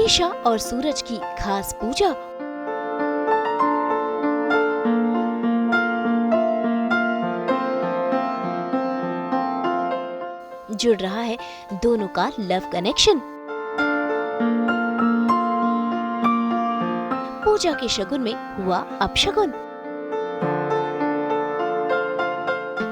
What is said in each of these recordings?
ईशा और सूरज की खास पूजा। जुड़ रहा है दोनों का लव कनेक्शन। पूजा के शगुन में हुआ अपशगुन।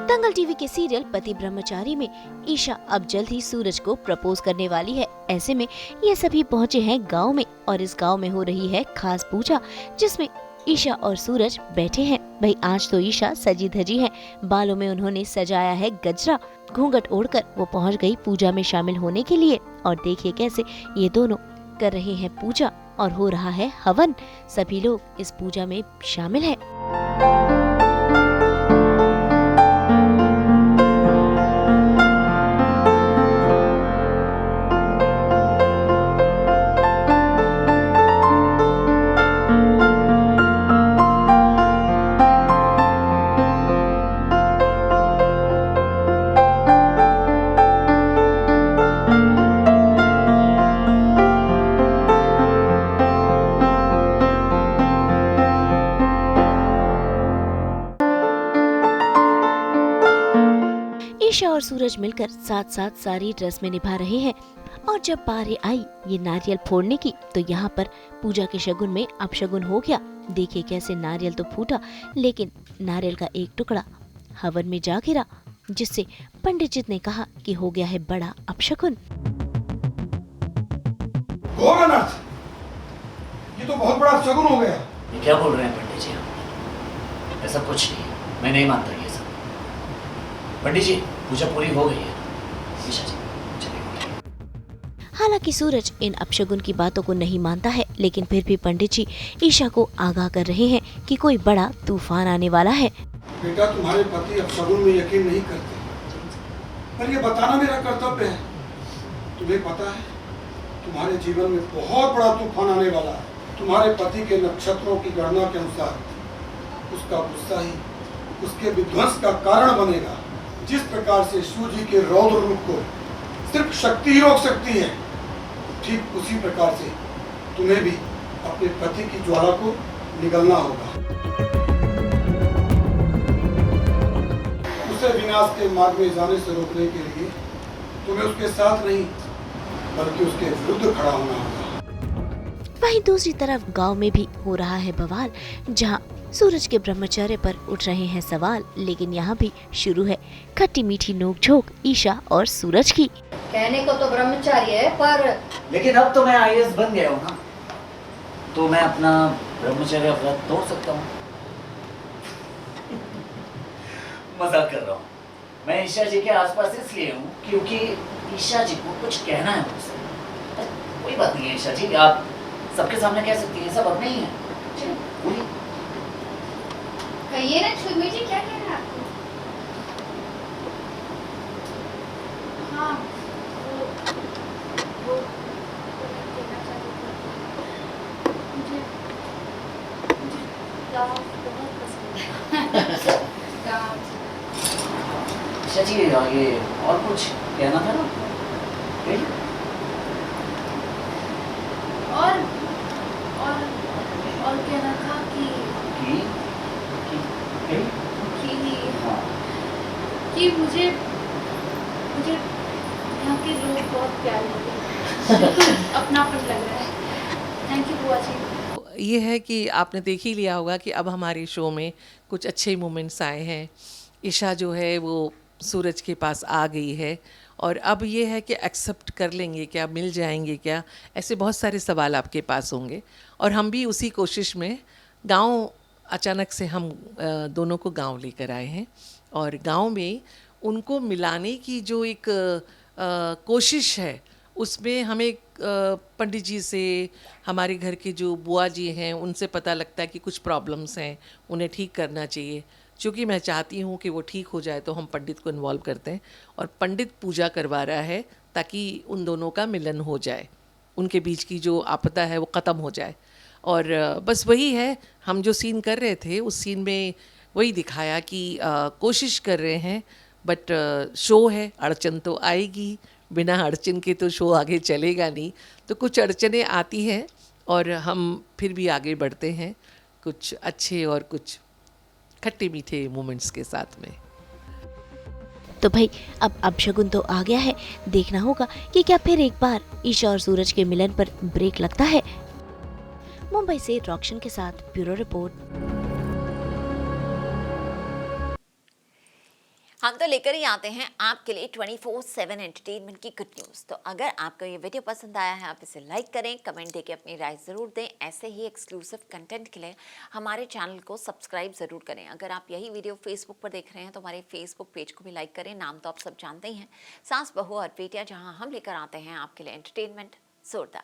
दंगल टीवी के सीरियल पति ब्रह्मचारी में ईशा अब जल्द ही सूरज को प्रपोज करने वाली है। ऐसे में ये सभी पहुँचे हैं गांव में और इस गांव में हो रही है खास पूजा, जिसमें ईशा और सूरज बैठे हैं। भाई आज तो ईशा सजी धजी है, बालों में उन्होंने सजाया है गजरा। घूंघट ओढ़कर वो पहुंच गई पूजा में शामिल होने के लिए। और देखिए कैसे ये दोनों कर रहे हैं पूजा और हो रहा है हवन। सभी लोग इस पूजा में शामिल हैं। ईशा और सूरज मिलकर साथ साथ सारी रस्में निभा रहे हैं। और जब बारी आई ये नारियल फोड़ने की, तो यहाँ पर पूजा के शगुन में अपशगुन हो गया। देखिए कैसे नारियल तो फूटा, लेकिन नारियल का एक टुकड़ा हवन में जा गिरा, जिससे पंडित जी ने कहा कि हो गया है बड़ा अपशगुन। ये तो बहुत बड़ा अपशगुन हो गया। ये क्या बोल रहे हैं पंडित जी आप? ऐसा कुछ नहीं, मैं नहीं मानता ये सब। पंडित जी पूजा पूरी हो गई है। ईशा जी चलिए। हालांकि सूरज इन अपशगुन की बातों को नहीं मानता है, लेकिन फिर भी पंडित जी ईशा को आगाह कर रहे हैं कि कोई बड़ा तूफान आने वाला है। बेटा तुम्हारे पति अपशगुन में यकीन नहीं करते, पर ये बताना मेरा कर्तव्य है। तुम्हें पता है तुम्हारे जीवन में बहुत बड़ा तूफान आने वाला है। तुम्हारे पति के नक्षत्रों की गणना के अनुसार उसका गुस्सा ही उसके विध्वंस का कारण बनेगा। जिस प्रकार से सूर्य के रौद्र रूप को सिर्फ शक्ति ही रोक सकती है, ठीक उसी प्रकार से तुम्हें भी अपने पति की ज्वाला को निगलना होगा। उसे विनाश के मार्ग में जाने से रोकने के लिए तुम्हें उसके साथ नहीं बल्कि उसके विरुद्ध खड़ा होना होगा। वहीं दूसरी तरफ गांव में भी हो रहा है बवाल, जहां सूरज के ब्रह्मचर्य पर उठ रहे हैं सवाल। लेकिन यहाँ भी शुरू है खट्टी मीठी नोक-झोंक ईशा और सूरज की। कहने को तो ब्रह्मचारी है, पर लेकिन अब तो मैं आईएएस बन गया हूँ ना, तो मैं अपना ब्रह्मचर्य व्रत तोड़ सकता हूँ। मजाक कर रहा हूँ। मैं ईशा जी के आसपास इसलिए हूँ क्योंकि ईशा जी को कुछ कहना है मुझसे। कोई बात नहीं है ईशा जी, आप सबके सामने कह सकती हैं, सब अपने ही हैं। चलिए बोलिए। कहिए ना छुमी जी, क्या कहना है आपको? हाँ वो कहना चाहती थी। मुझे गाँव बहुत पसंद है। गाँव ईशा जी ये और कुछ कहना था ना? और कहना था कि कि मुझे यहाँ के लोग बहुत प्यारे लगे। अपनापन लग रहा है। थैंक यू बुआ जी। ये है कि आपने देख ही लिया होगा कि अब हमारे शो में कुछ अच्छे मोमेंट्स आए हैं। ईशा जो है वो सूरज के पास आ गई है और अब ये है कि एक्सेप्ट कर लेंगे क्या, मिल जाएंगे क्या, ऐसे बहुत सारे सवाल आपके पास होंगे। और हम भी उसी कोशिश में गांव, अचानक से हम दोनों को गांव लेकर आए हैं और गांव में उनको मिलाने की जो एक कोशिश है, उसमें हमें पंडित जी से, हमारे घर के जो बुआ जी हैं, उनसे पता लगता है कि कुछ प्रॉब्लम्स हैं, उन्हें ठीक करना चाहिए। चूँकि मैं चाहती हूँ कि वो ठीक हो जाए, तो हम पंडित को इन्वॉल्व करते हैं और पंडित पूजा करवा रहा है ताकि उन दोनों का मिलन हो जाए, उनके बीच की जो आपदा है वो ख़त्म हो जाए। और बस वही है, हम जो सीन कर रहे थे उस सीन में वही दिखाया कि कोशिश कर रहे हैं, बट शो है, अड़चन तो आएगी, बिना अड़चन के तो शो आगे चलेगा नहीं, तो कुछ अड़चनें आती हैं और हम फिर भी आगे बढ़ते हैं कुछ अच्छे और कुछ खट्टे मीठे मोमेंट्स के साथ में। तो भाई अब अपशगुन तो आ गया है, देखना होगा कि क्या फिर एक बार ईशा और सूरज के मिलन पर ब्रेक लगता है। मुंबई से रॉक्शन के साथ ब्यूरो रिपोर्ट। हम तो लेकर ही आते हैं आपके लिए 24/7 एंटरटेनमेंट की गुड न्यूज़। तो अगर आपको ये वीडियो पसंद आया है, आप इसे लाइक करें, कमेंट देके अपनी राय ज़रूर दें। ऐसे ही एक्सक्लूसिव कंटेंट के लिए हमारे चैनल को सब्सक्राइब ज़रूर करें। अगर आप यही वीडियो फेसबुक पर देख रहे हैं तो हमारे फेसबुक पेज को भी लाइक करें। नाम तो आप सब जानते ही हैं, सास बहू और बेटियाँ, जहाँ हम लेकर आते हैं आपके लिए एंटरटेनमेंट जोरदार।